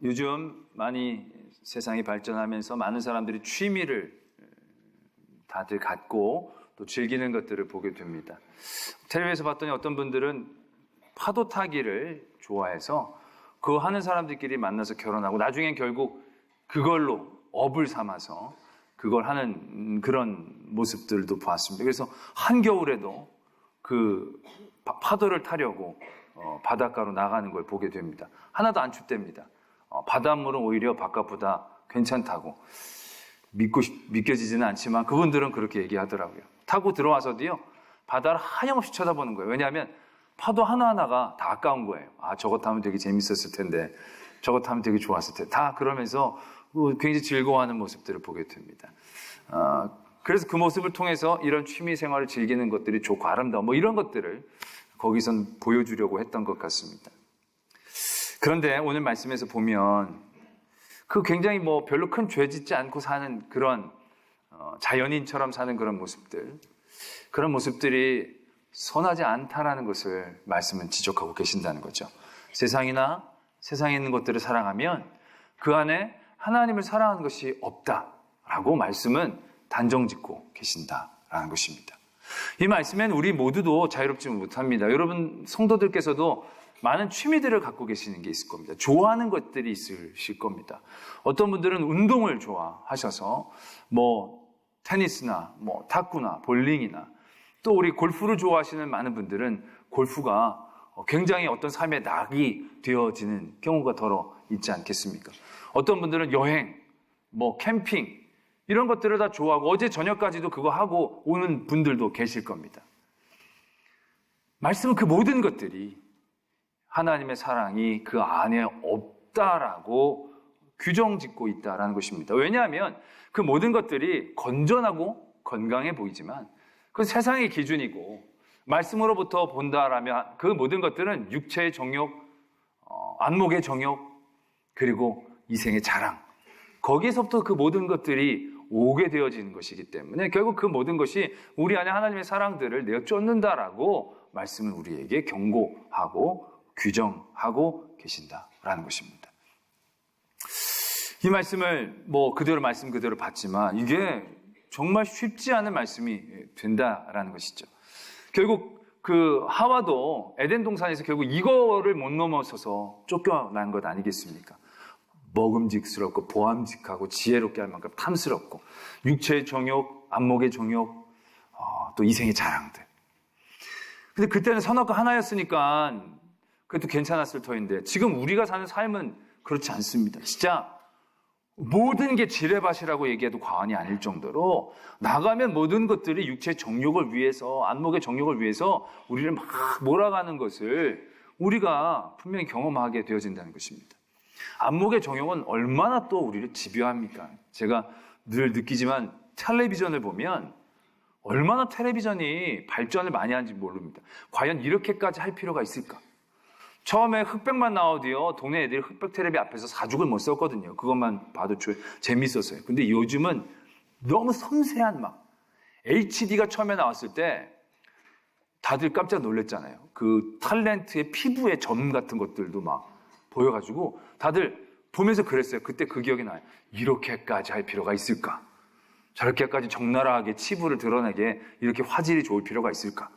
요즘 많이 세상이 발전하면서 많은 사람들이 취미를 다들 갖고 또 즐기는 것들을 보게 됩니다. 텔레비에서 봤더니 어떤 분들은 파도 타기를 좋아해서 그거 하는 사람들끼리 만나서 결혼하고 나중엔 결국 그걸로 업을 삼아서 그걸 하는 그런 모습들도 보았습니다. 그래서 한겨울에도 그 파도를 타려고 바닷가로 나가는 걸 보게 됩니다. 하나도 안 춥답니다. 바닷물은 오히려 바깥보다 괜찮다고 믿겨지지는 않지만 그분들은 그렇게 얘기하더라고요. 타고 들어와서도요, 바다를 하염없이 쳐다보는 거예요. 왜냐하면 파도 하나하나가 다 아까운 거예요. 아, 저거 타면 되게 재밌었을 텐데, 저거 타면 되게 좋았을 텐데, 다 그러면서 굉장히 즐거워하는 모습들을 보게 됩니다. 그래서 그 모습을 통해서 이런 취미 생활을 즐기는 것들이 좋고 아름다워, 뭐 이런 것들을 거기선 보여주려고 했던 것 같습니다. 그런데 오늘 말씀에서 보면 그 굉장히 뭐 별로 큰 죄 짓지 않고 사는 그런 자연인처럼 사는 그런 모습들이 선하지 않다라는 것을 말씀은 지적하고 계신다는 거죠. 세상이나 세상에 있는 것들을 사랑하면 그 안에 하나님을 사랑하는 것이 없다라고 말씀은 단정짓고 계신다라는 것입니다. 이 말씀엔 우리 모두도 자유롭지 못합니다. 여러분 성도들께서도 많은 취미들을 갖고 계시는 게 있을 겁니다. 좋아하는 것들이 있으실 겁니다. 어떤 분들은 운동을 좋아하셔서 뭐 테니스나 뭐 탁구나 볼링이나 또 우리 골프를 좋아하시는 많은 분들은 골프가 굉장히 어떤 삶의 낙이 되어지는 경우가 더러 있지 않겠습니까? 어떤 분들은 여행, 뭐 캠핑 이런 것들을 다 좋아하고 어제 저녁까지도 그거 하고 오는 분들도 계실 겁니다. 말씀은 그 모든 것들이 하나님의 사랑이 그 안에 없다라고 규정짓고 있다라는 것입니다. 왜냐하면 그 모든 것들이 건전하고 건강해 보이지만 그건 세상의 기준이고 말씀으로부터 본다라면 그 모든 것들은 육체의 정욕, 안목의 정욕, 그리고 이생의 자랑, 거기에서부터 그 모든 것들이 오게 되어지는 것이기 때문에 결국 그 모든 것이 우리 안에 하나님의 사랑들을 내쫓는다라고 말씀은 우리에게 경고하고 규정하고 계신다라는 것입니다. 이 말씀을 뭐 말씀 그대로 봤지만 이게 정말 쉽지 않은 말씀이 된다라는 것이죠. 결국 그 하와도 에덴 동산에서 결국 이거를 못 넘어서서 쫓겨난 것 아니겠습니까? 먹음직스럽고 보암직하고 지혜롭게 할 만큼 탐스럽고 육체의 정욕, 안목의 정욕, 또 이생의 자랑들. 근데 그때는 선악과 하나였으니까 그것도 괜찮았을 터인데 지금 우리가 사는 삶은 그렇지 않습니다. 진짜 모든 게 지뢰밭이라고 얘기해도 과언이 아닐 정도로 나가면 모든 것들이 육체의 정욕을 위해서, 안목의 정욕을 위해서 우리를 막 몰아가는 것을 우리가 분명히 경험하게 되어진다는 것입니다. 안목의 정욕은 얼마나 또 우리를 집요합니까? 제가 늘 느끼지만 텔레비전을 보면 얼마나 텔레비전이 발전을 많이 하는지 모릅니다. 과연 이렇게까지 할 필요가 있을까? 처음에 흑백만 나오도요, 동네 애들이 흑백 텔레비 앞에서 사죽을 못 썼거든요. 그것만 봐도 재밌었어요. 근데 요즘은 너무 섬세한 HD가 처음에 나왔을 때 다들 깜짝 놀랐잖아요. 그 탤런트의 피부의 점 같은 것들도 막 보여가지고 다들 보면서 그랬어요. 그때 그 기억이 나요. 이렇게까지 할 필요가 있을까? 저렇게까지 적나라하게 치부를 드러내게 이렇게 화질이 좋을 필요가 있을까?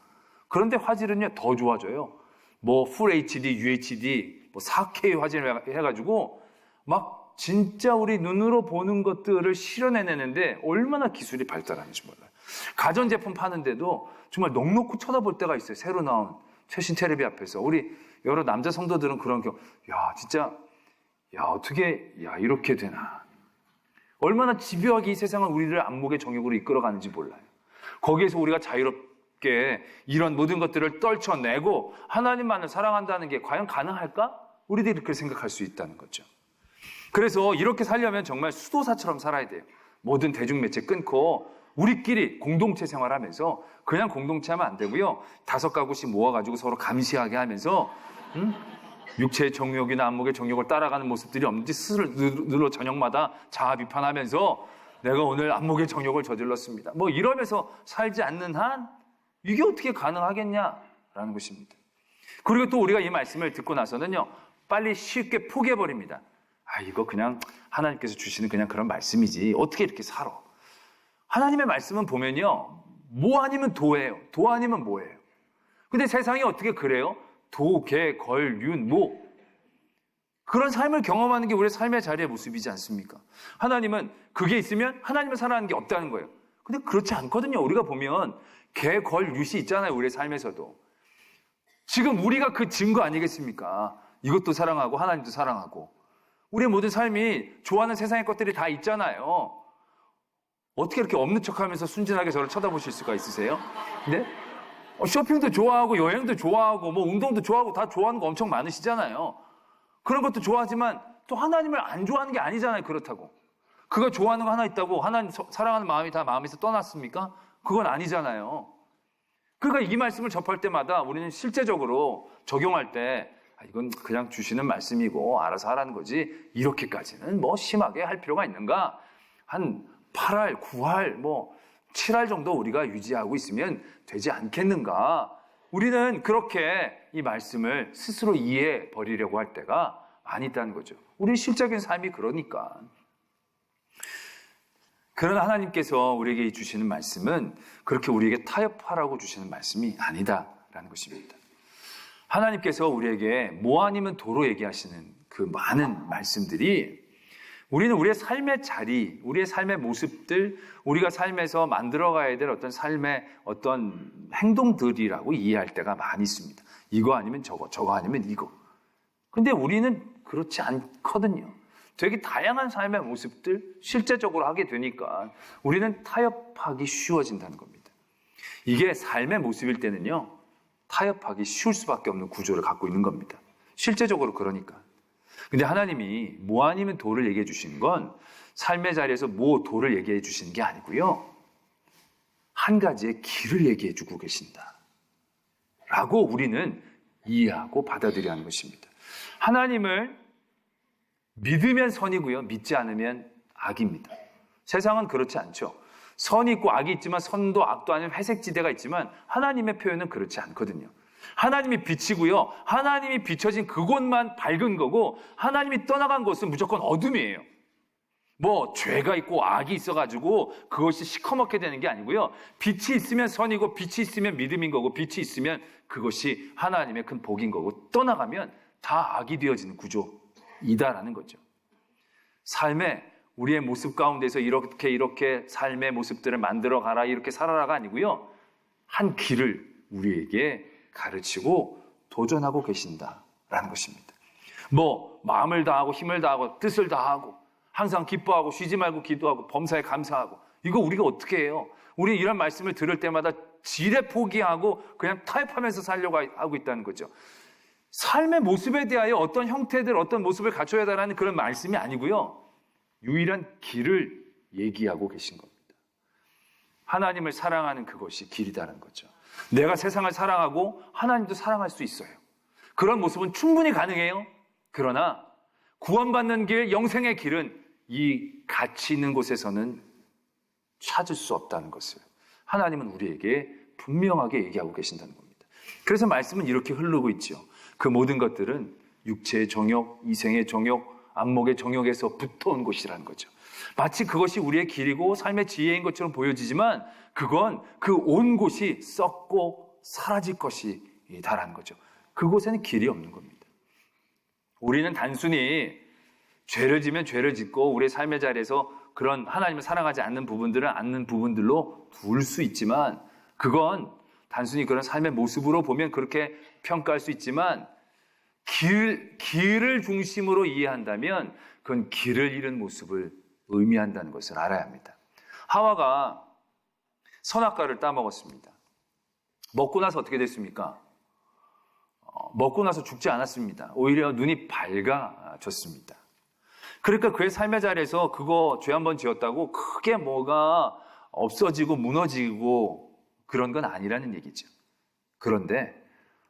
그런데 화질은요, 더 좋아져요. 뭐 풀 HD, UHD, 뭐 4K 화질을 해가지고 막 진짜 우리 눈으로 보는 것들을 실현해내는데 얼마나 기술이 발달하는지 몰라요. 가전제품 파는데도 정말 넋놓고 쳐다볼 때가 있어요. 새로 나온 최신 텔레비 앞에서. 우리 여러 남자 성도들은 그런 경우, 어떻게 이렇게 되나. 얼마나 집요하게 이 세상은 우리를 안목의 정욕으로 이끌어가는지 몰라요. 거기에서 우리가 자유롭게 이런 모든 것들을 떨쳐내고 하나님만을 사랑한다는 게 과연 가능할까? 우리들이 그렇게 생각할 수 있다는 거죠. 그래서 이렇게 살려면 정말 수도사처럼 살아야 돼요. 모든 대중매체 끊고 우리끼리 공동체 생활하면서 그냥 공동체 하면 안 되고요. 5가구씩 모아가지고 서로 감시하게 하면서 육체의 정욕이나 안목의 정욕을 따라가는 모습들이 없는지 스스로 늘로 저녁마다 자아 비판하면서 내가 오늘 안목의 정욕을 저질렀습니다. 뭐 이러면서 살지 않는 한 이게 어떻게 가능하겠냐라는 것입니다. 그리고 또 우리가 이 말씀을 듣고 나서는요, 빨리 쉽게 포기해버립니다. 이거 그냥 하나님께서 주시는 그냥 그런 말씀이지. 어떻게 이렇게 살아? 하나님의 말씀은 보면요. 뭐 아니면 도예요. 도 아니면 뭐예요. 근데 세상이 어떻게 그래요? 도, 개, 걸, 윤, 모. 그런 삶을 경험하는 게 우리의 삶의 자리의 모습이지 않습니까? 하나님은 그게 있으면 하나님을 사랑하는 게 없다는 거예요. 근데 그렇지 않거든요. 우리가 보면 개, 걸, 윷이 있잖아요. 우리의 삶에서도. 지금 우리가 그 증거 아니겠습니까? 이것도 사랑하고 하나님도 사랑하고. 우리의 모든 삶이 좋아하는 세상의 것들이 다 있잖아요. 어떻게 이렇게 없는 척하면서 순진하게 저를 쳐다보실 수가 있으세요? 네? 쇼핑도 좋아하고 여행도 좋아하고 뭐 운동도 좋아하고 다 좋아하는 거 엄청 많으시잖아요. 그런 것도 좋아하지만 또 하나님을 안 좋아하는 게 아니잖아요. 그렇다고. 그거 좋아하는 거 하나 있다고 하나님 사랑하는 마음이 다 마음에서 떠났습니까? 그건 아니잖아요. 그러니까 이 말씀을 접할 때마다 우리는 실제적으로 적용할 때 이건 그냥 주시는 말씀이고 알아서 하라는 거지 이렇게까지는 뭐 심하게 할 필요가 있는가? 한 8할, 9할, 뭐 7할 정도 우리가 유지하고 있으면 되지 않겠는가? 우리는 그렇게 이 말씀을 스스로 이해해 버리려고 할 때가 많이 있다는 거죠. 우리 실적인 삶이 그러니까. 그러나 하나님께서 우리에게 주시는 말씀은 그렇게 우리에게 타협하라고 주시는 말씀이 아니다라는 것입니다. 하나님께서 우리에게 뭐 아니면 도로 얘기하시는 그 많은 말씀들이 우리는 우리의 삶의 자리, 우리의 삶의 모습들, 우리가 삶에서 만들어가야 될 어떤 삶의 어떤 행동들이라고 이해할 때가 많이 있습니다. 이거 아니면 저거, 저거 아니면 이거. 근데 우리는 그렇지 않거든요. 되게 다양한 삶의 모습들 실제적으로 하게 되니까 우리는 타협하기 쉬워진다는 겁니다. 이게 삶의 모습일 때는요. 타협하기 쉬울 수밖에 없는 구조를 갖고 있는 겁니다. 실제적으로 그러니까. 근데 하나님이 뭐 아니면 도를 얘기해 주시는 건 삶의 자리에서 뭐 도를 얘기해 주시는 게 아니고요. 한 가지의 길을 얘기해 주고 계신다. 라고 우리는 이해하고 받아들여야 하는 것입니다. 하나님을 믿으면 선이고요. 믿지 않으면 악입니다. 세상은 그렇지 않죠. 선이 있고 악이 있지만 선도 악도 아닌 회색지대가 있지만 하나님의 표현은 그렇지 않거든요. 하나님이 빛이고요. 하나님이 비춰진 그곳만 밝은 거고 하나님이 떠나간 곳은 무조건 어둠이에요. 뭐 죄가 있고 악이 있어가지고 그것이 시커멓게 되는 게 아니고요. 빛이 있으면 선이고 빛이 있으면 믿음인 거고 빛이 있으면 그것이 하나님의 큰 복인 거고 떠나가면 다 악이 되어지는 구조이다라는 거죠. 삶의 우리의 모습 가운데서 이렇게 삶의 모습들을 만들어 가라 이렇게 살아라가 아니고요. 한 길을 우리에게 가르치고 도전하고 계신다라는 것입니다. 뭐 마음을 다하고 힘을 다하고 뜻을 다하고 항상 기뻐하고 쉬지 말고 기도하고 범사에 감사하고 이거 우리가 어떻게 해요? 우리 이런 말씀을 들을 때마다 지레 포기하고 그냥 타협하면서 살려고 하고 있다는 거죠. 삶의 모습에 대하여 어떤 형태들 어떤 모습을 갖춰야 한다는 그런 말씀이 아니고요. 유일한 길을 얘기하고 계신 겁니다. 하나님을 사랑하는 그것이 길이다는 거죠. 내가 세상을 사랑하고 하나님도 사랑할 수 있어요. 그런 모습은 충분히 가능해요. 그러나 구원받는 길, 영생의 길은 이 가치 있는 곳에서는 찾을 수 없다는 것을 하나님은 우리에게 분명하게 얘기하고 계신다는 겁니다. 그래서 말씀은 이렇게 흐르고 있죠. 그 모든 것들은 육체의 정욕, 이생의 정욕, 안목의 정욕에서 붙어온 것이라는 거죠. 마치 그것이 우리의 길이고 삶의 지혜인 것처럼 보여지지만 그건 그 온 곳이 썩고 사라질 것이다라는 거죠. 그곳에는 길이 없는 겁니다. 우리는 단순히 죄를 지면 죄를 짓고 우리의 삶의 자리에서 그런 하나님을 사랑하지 않는 부분들은 않는 부분들로 둘 수 있지만 그건 단순히 그런 삶의 모습으로 보면 그렇게 평가할 수 있지만 길을 중심으로 이해한다면 그건 길을 잃은 모습을 의미한다는 것을 알아야 합니다. 하와가 선악과를 따먹었습니다. 먹고 나서 어떻게 됐습니까? 먹고 나서 죽지 않았습니다. 오히려 눈이 밝아졌습니다. 그러니까 그의 삶의 자리에서 그거 죄 한 번 지었다고 크게 뭐가 없어지고 무너지고 그런 건 아니라는 얘기죠. 그런데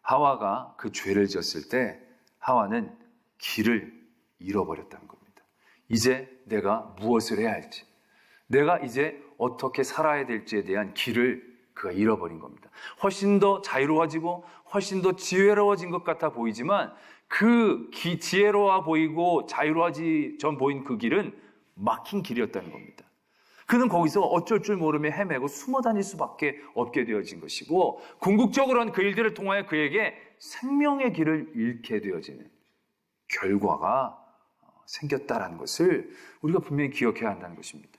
하와가 그 죄를 지었을 때 하와는 길을 잃어버렸다는 겁니다. 이제 내가 무엇을 해야 할지, 내가 이제 어떻게 살아야 될지에 대한 길을 그가 잃어버린 겁니다. 훨씬 더 자유로워지고 훨씬 더 지혜로워진 것 같아 보이지만 지혜로워 보이고 자유로워지 전 보인 그 길은 막힌 길이었다는 겁니다. 그는 거기서 어쩔 줄 모르며 헤매고 숨어 다닐 수밖에 없게 되어진 것이고, 궁극적으로는 그 일들을 통하여 그에게 생명의 길을 잃게 되어지는 결과가 생겼다라는 것을 우리가 분명히 기억해야 한다는 것입니다.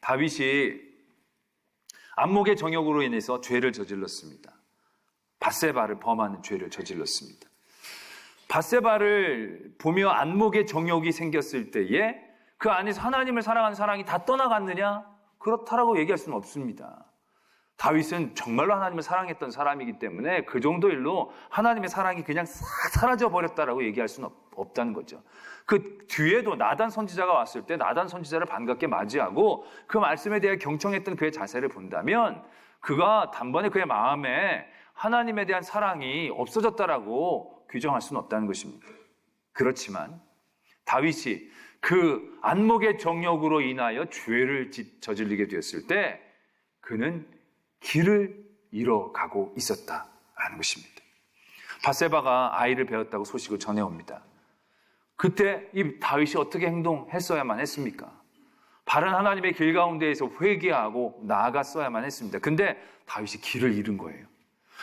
다윗이 안목의 정욕으로 인해서 죄를 저질렀습니다. 밧세바를 범하는 죄를 저질렀습니다. 밧세바를 보며 안목의 정욕이 생겼을 때에 그 안에서 하나님을 사랑하는 사랑이 다 떠나갔느냐? 그렇다라고 얘기할 수는 없습니다. 다윗은 정말로 하나님을 사랑했던 사람이기 때문에 그 정도 일로 하나님의 사랑이 그냥 싹 사라져버렸다라고 얘기할 수는 없다는 거죠. 그 뒤에도 나단 선지자가 왔을 때 나단 선지자를 반갑게 맞이하고 그 말씀에 대해 경청했던 그의 자세를 본다면 그가 단번에 그의 마음에 하나님에 대한 사랑이 없어졌다라고 규정할 수는 없다는 것입니다. 그렇지만 다윗이 그 안목의 정욕으로 인하여 죄를 저질리게 되었을 때 그는 길을 잃어가고 있었다라는 것입니다. 밧세바가 아이를 배웠다고 소식을 전해옵니다. 그때 이 다윗이 어떻게 행동했어야만 했습니까? 바른 하나님의 길 가운데에서 회개하고 나아갔어야만 했습니다. 근데 다윗이 길을 잃은 거예요.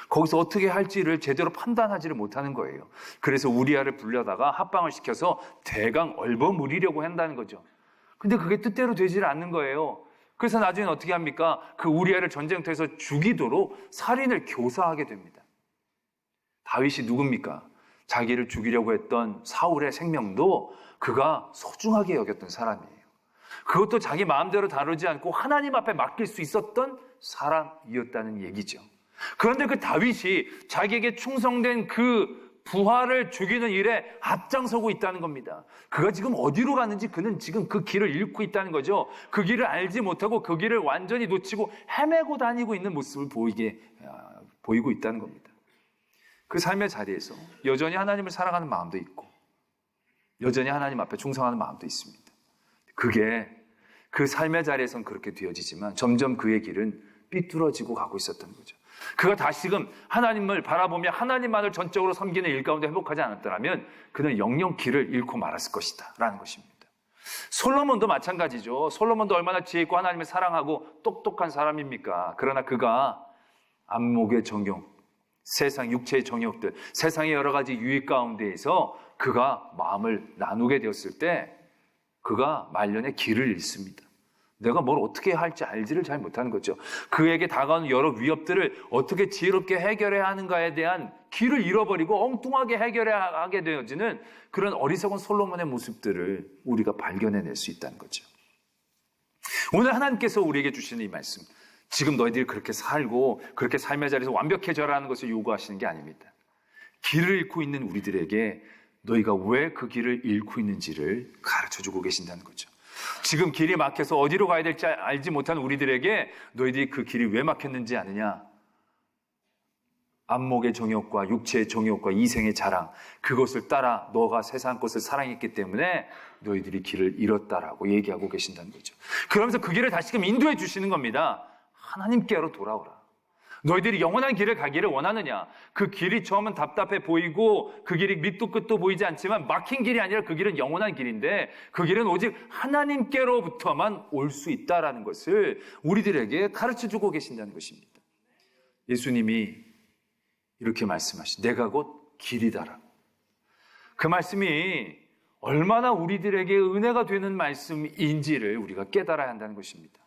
거기서 어떻게 할지를 제대로 판단하지를 못하는 거예요. 그래서 우리아를 불려다가 합방을 시켜서 대강 얼버무리려고 한다는 거죠. 근데 그게 뜻대로 되질 않는 거예요. 그래서 나중에 어떻게 합니까? 그 우리아를 전쟁터에서 죽이도록 살인을 교사하게 됩니다. 다윗이 누굽니까? 자기를 죽이려고 했던 사울의 생명도 그가 소중하게 여겼던 사람이에요. 그것도 자기 마음대로 다루지 않고 하나님 앞에 맡길 수 있었던 사람이었다는 얘기죠. 그런데 그 다윗이 자기에게 충성된 그 부하를 죽이는 일에 앞장서고 있다는 겁니다. 그가 지금 어디로 가는지 그는 지금 그 길을 잃고 있다는 거죠. 그 길을 알지 못하고 그 길을 완전히 놓치고 헤매고 다니고 있는 모습을 보이고 있다는 겁니다. 그 삶의 자리에서 여전히 하나님을 사랑하는 마음도 있고 여전히 하나님 앞에 충성하는 마음도 있습니다. 그게 그 삶의 자리에선 그렇게 되어지지만 점점 그의 길은 삐뚤어지고 가고 있었던 거죠. 그가 다시금 하나님을 바라보며 하나님만을 전적으로 섬기는 일 가운데 회복하지 않았더라면 그는 영영 길을 잃고 말았을 것이다 라는 것입니다. 솔로몬도 마찬가지죠. 솔로몬도 얼마나 지혜 있고 하나님을 사랑하고 똑똑한 사람입니까? 그러나 그가 안목의 정욕, 세상 육체의 정욕들, 세상의 여러 가지 유익 가운데에서 그가 마음을 나누게 되었을 때 그가 말년에 길을 잃습니다. 내가 뭘 어떻게 할지 알지를 잘 못하는 거죠. 그에게 다가오는 여러 위협들을 어떻게 지혜롭게 해결해야 하는가에 대한 길을 잃어버리고 엉뚱하게 해결해야 하게 되어지는 그런 어리석은 솔로몬의 모습들을 우리가 발견해낼 수 있다는 거죠. 오늘 하나님께서 우리에게 주시는 이 말씀, 지금 너희들이 그렇게 살고 그렇게 삶의 자리에서 완벽해져라는 것을 요구하시는 게 아닙니다. 길을 잃고 있는 우리들에게 너희가 왜 그 길을 잃고 있는지를 가르쳐주고 계신다는 거죠. 지금 길이 막혀서 어디로 가야 될지 알지 못한 우리들에게 너희들이 그 길이 왜 막혔는지 아느냐? 안목의 정욕과 육체의 정욕과 이생의 자랑, 그것을 따라 너가 세상 것을 사랑했기 때문에 너희들이 길을 잃었다라고 얘기하고 계신다는 거죠. 그러면서 그 길을 다시금 인도해 주시는 겁니다. 하나님께로 돌아오라. 너희들이 영원한 길을 가기를 원하느냐? 그 길이 처음은 답답해 보이고 그 길이 밑도 끝도 보이지 않지만 막힌 길이 아니라 그 길은 영원한 길인데 그 길은 오직 하나님께로부터만 올 수 있다라는 것을 우리들에게 가르쳐주고 계신다는 것입니다. 예수님이 이렇게 말씀하시, 내가 곧 길이다라. 그 말씀이 얼마나 우리들에게 은혜가 되는 말씀인지를 우리가 깨달아야 한다는 것입니다.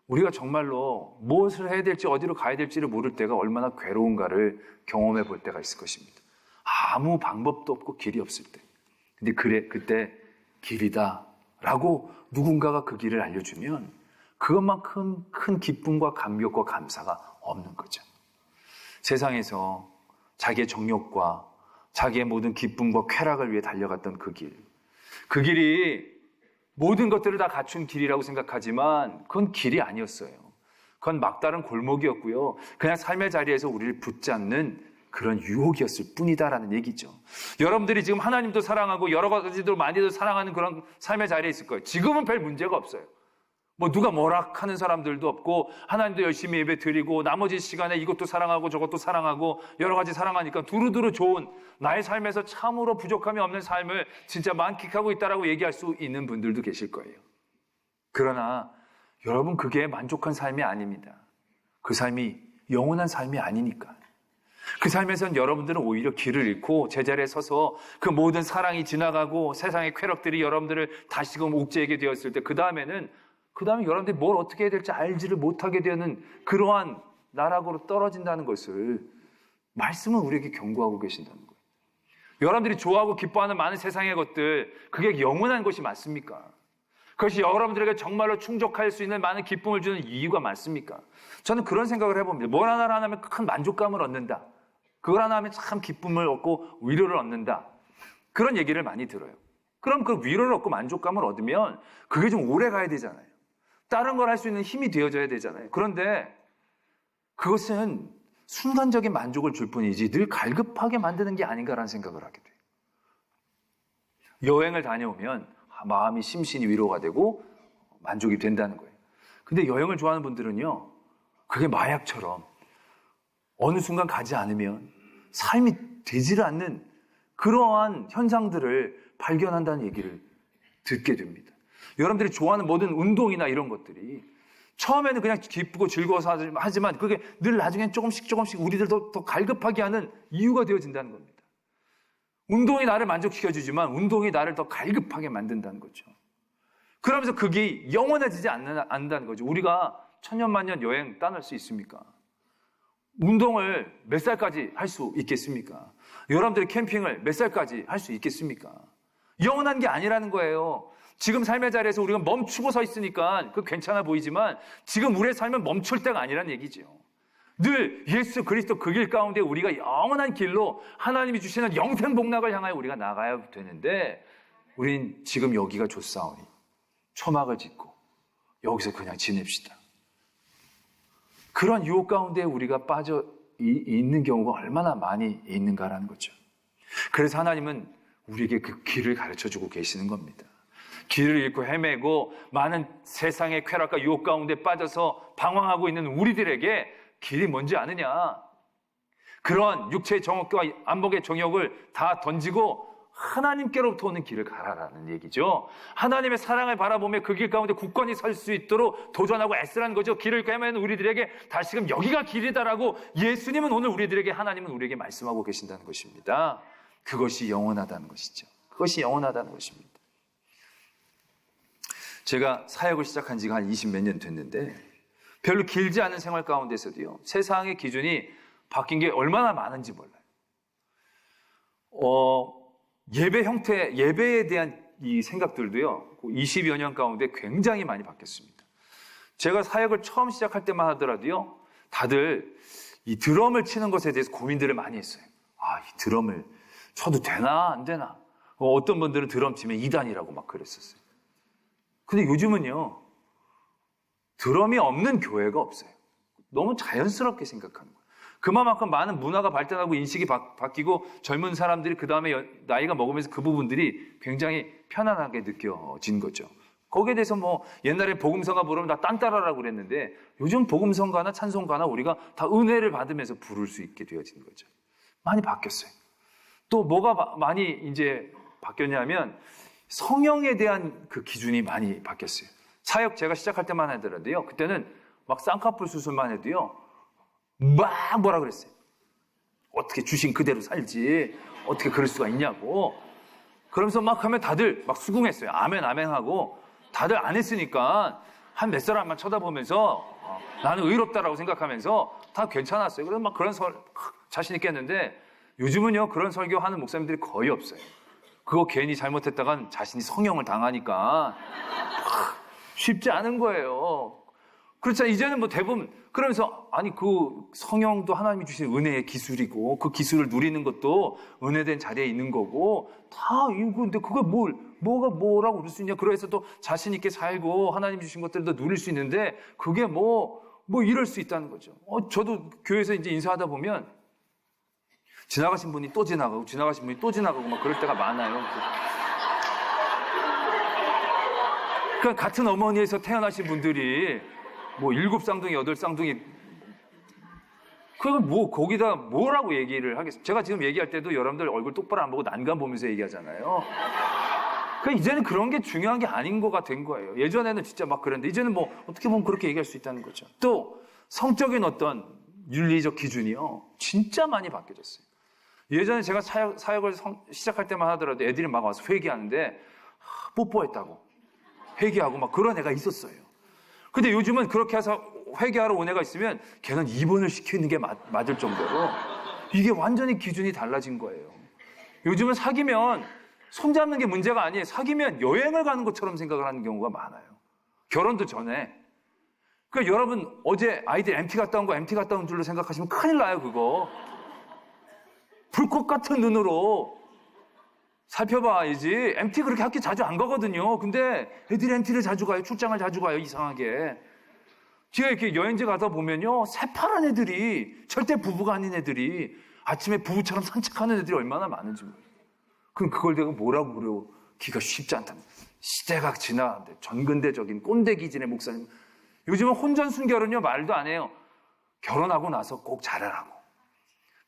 우리가 정말로 무엇을 해야 될지 어디로 가야 될지를 모를 때가 얼마나 괴로운가를 경험해 볼 때가 있을 것입니다. 아무 방법도 없고 길이 없을 때. 근데 그때 길이다 라고 누군가가 그 길을 알려주면 그것만큼 큰 기쁨과 감격과 감사가 없는 거죠. 세상에서 자기의 정욕과 자기의 모든 기쁨과 쾌락을 위해 달려갔던 그 길이 모든 것들을 다 갖춘 길이라고 생각하지만 그건 길이 아니었어요. 그건 막다른 골목이었고요. 그냥 삶의 자리에서 우리를 붙잡는 그런 유혹이었을 뿐이다라는 얘기죠. 여러분들이 지금 하나님도 사랑하고 여러 가지도 많이도 사랑하는 그런 삶의 자리에 있을 거예요. 지금은 별 문제가 없어요. 뭐 누가 뭐라 하는 사람들도 없고 하나님도 열심히 예배 드리고 나머지 시간에 이것도 사랑하고 저것도 사랑하고 여러 가지 사랑하니까 두루두루 좋은 나의 삶에서 참으로 부족함이 없는 삶을 진짜 만끽하고 있다라고 얘기할 수 있는 분들도 계실 거예요. 그러나 여러분 그게 만족한 삶이 아닙니다. 그 삶이 영원한 삶이 아니니까. 그 삶에선 여러분들은 오히려 길을 잃고 제자리에 서서 그 모든 사랑이 지나가고 세상의 쾌락들이 여러분들을 다시금 옥죄게 되었을 때 그 다음에 여러분들이 뭘 어떻게 해야 될지 알지를 못하게 되는 그러한 나락으로 떨어진다는 것을 말씀은 우리에게 경고하고 계신다는 거예요. 여러분들이 좋아하고 기뻐하는 많은 세상의 것들, 그게 영원한 것이 맞습니까? 그것이 여러분들에게 정말로 충족할 수 있는 많은 기쁨을 주는 이유가 맞습니까? 저는 그런 생각을 해봅니다. 뭘 하나를 하면 큰 만족감을 얻는다. 그걸 하나 하면 참 기쁨을 얻고 위로를 얻는다. 그런 얘기를 많이 들어요. 그럼 그 위로를 얻고 만족감을 얻으면 그게 좀 오래 가야 되잖아요. 다른 걸 할 수 있는 힘이 되어져야 되잖아요. 그런데 그것은 순간적인 만족을 줄 뿐이지 늘 갈급하게 만드는 게 아닌가라는 생각을 하게 돼요. 여행을 다녀오면 마음이 심신이 위로가 되고 만족이 된다는 거예요. 근데 여행을 좋아하는 분들은요, 그게 마약처럼 어느 순간 가지 않으면 삶이 되지를 않는 그러한 현상들을 발견한다는 얘기를 듣게 됩니다. 여러분들이 좋아하는 모든 운동이나 이런 것들이 처음에는 그냥 기쁘고 즐거워서 하지만 그게 늘 나중엔 조금씩 우리들 더 갈급하게 하는 이유가 되어진다는 겁니다. 운동이 나를 만족시켜주지만 운동이 나를 더 갈급하게 만든다는 거죠. 그러면서 그게 영원해지지 않는다는 거죠. 우리가 천년만년 여행 떠날 수 있습니까? 운동을 몇 살까지 할 수 있겠습니까? 여러분들이 캠핑을 몇 살까지 할 수 있겠습니까? 영원한 게 아니라는 거예요. 지금 삶의 자리에서 우리가 멈추고 서 있으니까 그 괜찮아 보이지만 지금 우리의 삶은 멈출 때가 아니란 얘기죠. 늘 예수 그리스도 그 길 가운데 우리가 영원한 길로 하나님이 주시는 영생 복락을 향하여 우리가 나가야 되는데 우린 지금 여기가 좋사오니 초막을 짓고 여기서 그냥 지냅시다. 그런 유혹 가운데 우리가 빠져 있는 경우가 얼마나 많이 있는가라는 거죠. 그래서 하나님은 우리에게 그 길을 가르쳐주고 계시는 겁니다. 길을 잃고 헤매고 많은 세상의 쾌락과 유혹 가운데 빠져서 방황하고 있는 우리들에게 길이 뭔지 아느냐? 그런 육체의 정욕과 안목의 정욕을 다 던지고 하나님께로부터 오는 길을 가라라는 얘기죠. 하나님의 사랑을 바라보며 그 길 가운데 굳건히 설 수 있도록 도전하고 애쓰라는 거죠. 길을 헤매는 우리들에게 다시금 여기가 길이다라고 예수님은 오늘 우리들에게, 하나님은 우리에게 말씀하고 계신다는 것입니다. 그것이 영원하다는 것이죠. 그것이 영원하다는 것입니다. 제가 사역을 시작한 지가 한 20몇 년 됐는데 별로 길지 않은 생활 가운데서도요, 세상의 기준이 바뀐 게 얼마나 많은지 몰라요. 예배 형태, 예배에 대한 이 생각들도요, 20여 년 가운데 굉장히 많이 바뀌었습니다. 제가 사역을 처음 시작할 때만 하더라도요, 다들 이 드럼을 치는 것에 대해서 고민들을 많이 했어요. 이 드럼을 쳐도 되나, 안 되나? 어떤 분들은 드럼 치면 이단이라고 막 그랬었어요. 근데 요즘은요, 드럼이 없는 교회가 없어요. 너무 자연스럽게 생각하는 거예요. 그만큼 많은 문화가 발전하고 인식이 바뀌고 젊은 사람들이 그 다음에 나이가 먹으면서 그 부분들이 굉장히 편안하게 느껴진 거죠. 거기에 대해서 뭐 옛날에 복음성가 부르면 나 딴따라라고 그랬는데 요즘 복음성가나 찬송가나 우리가 다 은혜를 받으면서 부를 수 있게 되어진 거죠. 많이 바뀌었어요. 또 뭐가 많이 이제 바뀌었냐면 성령에 대한 그 기준이 많이 바뀌었어요. 사역 제가 시작할 때만 하더라도요, 그때는 막 쌍꺼풀 수술만 해도요, 막 뭐라 그랬어요. 어떻게 주신 그대로 살지, 어떻게 그럴 수가 있냐고. 그러면서 막 하면 다들 막 수긍했어요. 아멘, 아멘 하고. 다들 안 했으니까 한 몇 사람만 쳐다보면서 나는 의롭다라고 생각하면서 다 괜찮았어요. 그래서 막 그런 자신 있게 했는데 요즘은요, 그런 설교하는 목사님들이 거의 없어요. 그거 괜히 잘못했다간 자신이 성형을 당하니까 쉽지 않은 거예요. 그렇잖아요. 이제는 뭐 대부분 그러면서 아니 그 성형도 하나님이 주신 은혜의 기술이고 그 기술을 누리는 것도 은혜된 자리에 있는 거고 다 이거 근데 그게 뭐가 뭐라고 그럴 수 있냐? 그래서 또 자신 있게 살고 하나님 주신 것들도 누릴 수 있는데 그게 뭐 이럴 수 있다는 거죠. 저도 교회에서 이제 인사하다 보면 지나가신 분이 또 지나가고 지나가신 분이 또 지나가고 막 그럴 때가 많아요. 그러니까 같은 어머니에서 태어나신 분들이 뭐 7쌍둥이, 8쌍둥이, 그건 뭐 거기다 뭐라고 얘기를 하겠습니까? 제가 지금 얘기할 때도 여러분들 얼굴 똑바로 안 보고 난간 보면서 얘기하잖아요. 그러니까 이제는 그런 게 중요한 게 아닌 거가 된 거예요. 예전에는 진짜 막 그랬는데 이제는 뭐 어떻게 보면 그렇게 얘기할 수 있다는 거죠. 또 성적인 어떤 윤리적 기준이요, 진짜 많이 바뀌어졌어요. 예전에 제가 사역을 시작할 때만 하더라도 애들이 막 와서 회개하는데 뽀뽀했다고 회개하고 막 그런 애가 있었어요. 근데 요즘은 그렇게 해서 회개하러 온 애가 있으면 걔는 입원을 시키는 게 맞을 정도로 이게 완전히 기준이 달라진 거예요. 요즘은 사귀면 손잡는 게 문제가 아니에요. 사귀면 여행을 가는 것처럼 생각을 하는 경우가 많아요. 결혼도 전에. 그러니까 여러분 어제 아이들 MT 갔다 온 거 MT 갔다 온 줄로 생각하시면 큰일 나요, 그거. 불꽃 같은 눈으로 살펴봐야지. MT 그렇게 학교 자주 안 가거든요. 근데 애들이 MT를 자주 가요. 출장을 자주 가요, 이상하게. 제가 이렇게 여행지 가다 보면요, 새파란 애들이, 절대 부부가 아닌 애들이 아침에 부부처럼 산책하는 애들이 얼마나 많은지 모르겠어요. 그럼 그걸 내가 뭐라고 그러기가 쉽지 않답니다. 시대가 지나는데 전근대적인 꼰대 기질의 목사님. 요즘은 혼전순결은요, 말도 안 해요. 결혼하고 나서 꼭 잘하라고.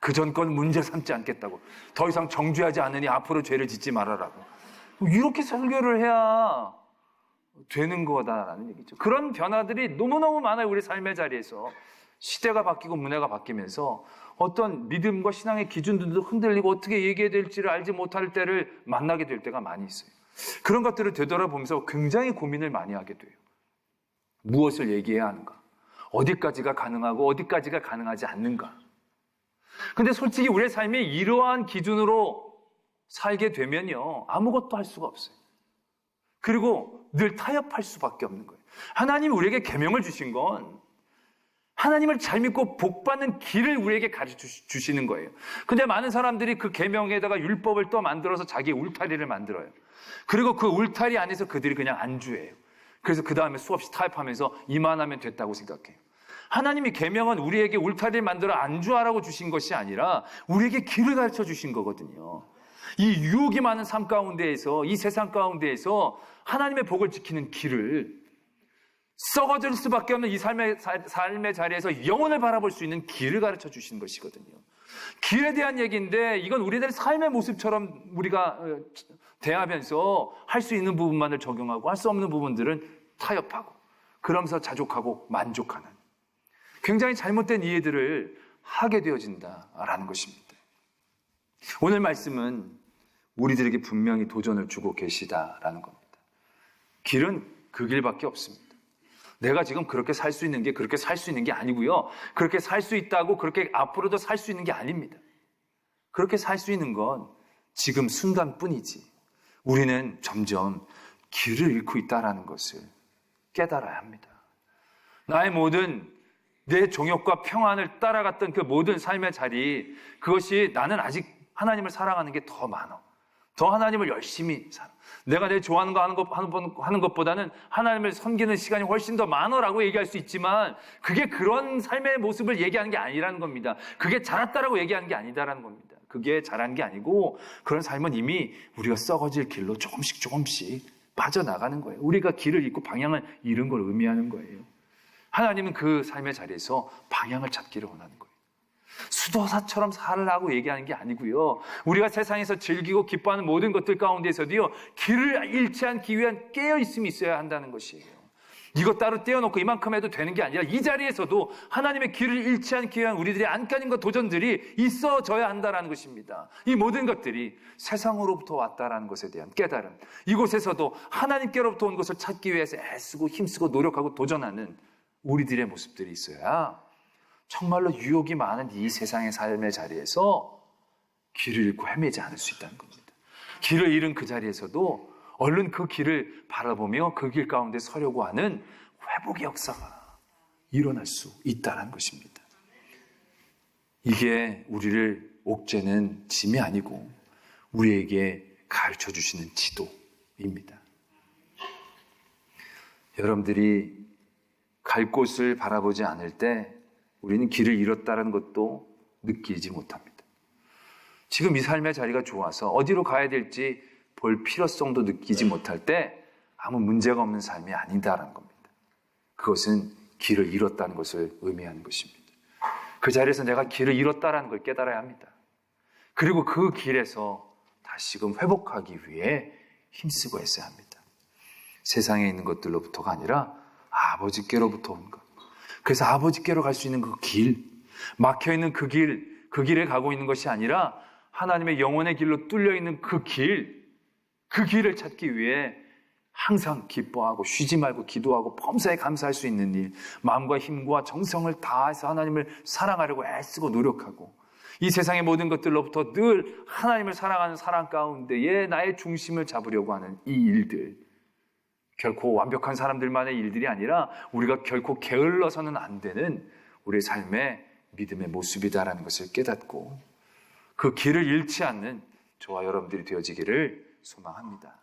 그 전 건 문제 삼지 않겠다고. 더 이상 정죄하지 않으니 앞으로 죄를 짓지 말아라고. 이렇게 설교를 해야 되는 거다라는 얘기죠. 그런 변화들이 너무너무 많아요, 우리 삶의 자리에서. 시대가 바뀌고 문화가 바뀌면서 어떤 믿음과 신앙의 기준들도 흔들리고 어떻게 얘기해야 될지를 알지 못할 때를 만나게 될 때가 많이 있어요. 그런 것들을 되돌아보면서 굉장히 고민을 많이 하게 돼요. 무엇을 얘기해야 하는가? 어디까지가 가능하고 어디까지가 가능하지 않는가? 근데 솔직히 우리의 삶이 이러한 기준으로 살게 되면요, 아무것도 할 수가 없어요. 그리고 늘 타협할 수밖에 없는 거예요. 하나님이 우리에게 계명을 주신 건 하나님을 잘 믿고 복받는 길을 우리에게 가르쳐 주시는 거예요. 근데 많은 사람들이 그 계명에다가 율법을 또 만들어서 자기 울타리를 만들어요. 그리고 그 울타리 안에서 그들이 그냥 안주해요. 그래서 그 다음에 수없이 타협하면서 이만하면 됐다고 생각해요. 하나님이 계명은 우리에게 울타리를 만들어 안주하라고 주신 것이 아니라 우리에게 길을 가르쳐 주신 거거든요. 이 유혹이 많은 삶 가운데에서, 이 세상 가운데에서 하나님의 복을 지키는 길을, 썩어질 수밖에 없는 이 삶의 자리에서 영혼을 바라볼 수 있는 길을 가르쳐 주시는 것이거든요. 길에 대한 얘기인데 이건 우리들의 삶의 모습처럼 우리가 대하면서 할 수 있는 부분만을 적용하고 할 수 없는 부분들은 타협하고 그러면서 자족하고 만족하는 굉장히 잘못된 이해들을 하게 되어진다라는 것입니다. 오늘 말씀은 우리들에게 분명히 도전을 주고 계시다라는 겁니다. 길은 그 길밖에 없습니다. 내가 지금 그렇게 살 수 있는 게 그렇게 살 수 있는 게 아니고요. 그렇게 살 수 있다고 그렇게 앞으로도 살 수 있는 게 아닙니다. 그렇게 살 수 있는 건 지금 순간뿐이지. 우리는 점점 길을 잃고 있다는 것을 깨달아야 합니다. 나의 모든 내 종욕과 평안을 따라갔던 그 모든 삶의 자리, 그것이 나는 아직 하나님을 사랑하는 게 더 많아. 더 하나님을 열심히 살아. 내가 내 좋아하는 거 하는 것보다는 하나님을 섬기는 시간이 훨씬 더 많아라고 얘기할 수 있지만 그게 그런 삶의 모습을 얘기하는 게 아니라는 겁니다. 그게 자랐다라고 얘기하는 게 아니다라는 겁니다. 그게 자란 게 아니고 그런 삶은 이미 우리가 썩어질 길로 조금씩 빠져나가는 거예요. 우리가 길을 잃고 방향을 잃은 걸 의미하는 거예요. 하나님은 그 삶의 자리에서 방향을 찾기를 원하는 거예요. 수도사처럼 살라고 얘기하는 게 아니고요. 우리가 세상에서 즐기고 기뻐하는 모든 것들 가운데서도요, 길을 잃지 않기 위한 깨어있음이 있어야 한다는 것이에요. 이것 따로 떼어놓고 이만큼 해도 되는 게 아니라 이 자리에서도 하나님의 길을 잃지 않기 위한 우리들의 안간힘과 도전들이 있어져야 한다는 것입니다. 이 모든 것들이 세상으로부터 왔다라는 것에 대한 깨달음, 이곳에서도 하나님께로부터 온 것을 찾기 위해서 애쓰고 힘쓰고 노력하고 도전하는 우리들의 모습들이 있어야 정말로 유혹이 많은 이 세상의 삶의 자리에서 길을 잃고 헤매지 않을 수 있다는 겁니다. 길을 잃은 그 자리에서도 얼른 그 길을 바라보며 그 길 가운데 서려고 하는 회복의 역사가 일어날 수 있다는 것입니다. 이게 우리를 옥죄는 짐이 아니고 우리에게 가르쳐 주시는 지도입니다. 여러분들이 갈 곳을 바라보지 않을 때 우리는 길을 잃었다는 것도 느끼지 못합니다. 지금 이 삶의 자리가 좋아서 어디로 가야 될지 볼 필요성도 느끼지 못할 때 아무 문제가 없는 삶이 아니다라는 겁니다. 그것은 길을 잃었다는 것을 의미하는 것입니다. 그 자리에서 내가 길을 잃었다라는 걸 깨달아야 합니다. 그리고 그 길에서 다시금 회복하기 위해 힘쓰고 애써야 합니다. 세상에 있는 것들로부터가 아니라 아버지께로부터 온 것. 그래서 아버지께로 갈 수 있는 그 길, 막혀있는 그 길에 가고 있는 것이 아니라 하나님의 영혼의 길로 뚫려있는 그 길을 찾기 위해 항상 기뻐하고 쉬지 말고 기도하고 범사에 감사할 수 있는 일, 마음과 힘과 정성을 다해서 하나님을 사랑하려고 애쓰고 노력하고 이 세상의 모든 것들로부터 늘 하나님을 사랑하는 사랑 가운데에 나의 중심을 잡으려고 하는 이 일들, 결코 완벽한 사람들만의 일들이 아니라 우리가 결코 게을러서는 안 되는 우리의 삶의 믿음의 모습이다라는 것을 깨닫고 그 길을 잃지 않는 저와 여러분들이 되어지기를 소망합니다.